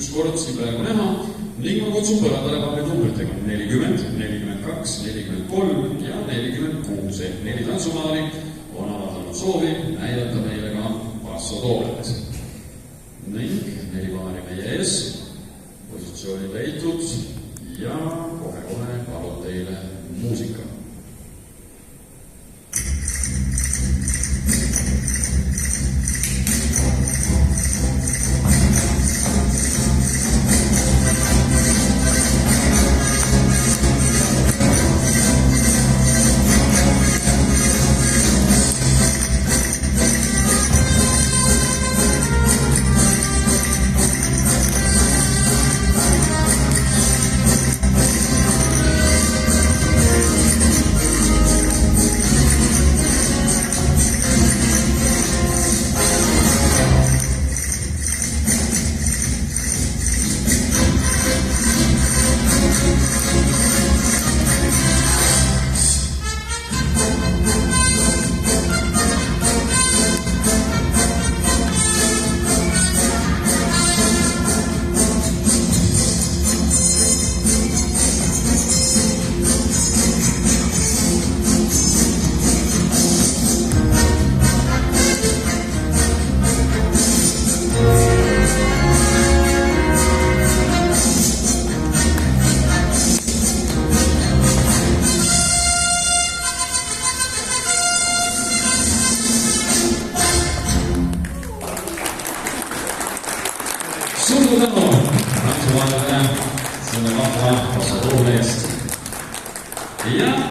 üks kord siin praegu näha ning ma kutsun põrandale paarid numbritega 40, 42, 43 ja 46 ehk 4 tantsumaali on avaldanud soovi näidata meile ka bassotooletes. Ning 4 paari meie ees, positsiooni leitud ja kohe-kohe palun teile muusika. Suur tänu tantsumaadele selle vahva bassotoomi eest. Ja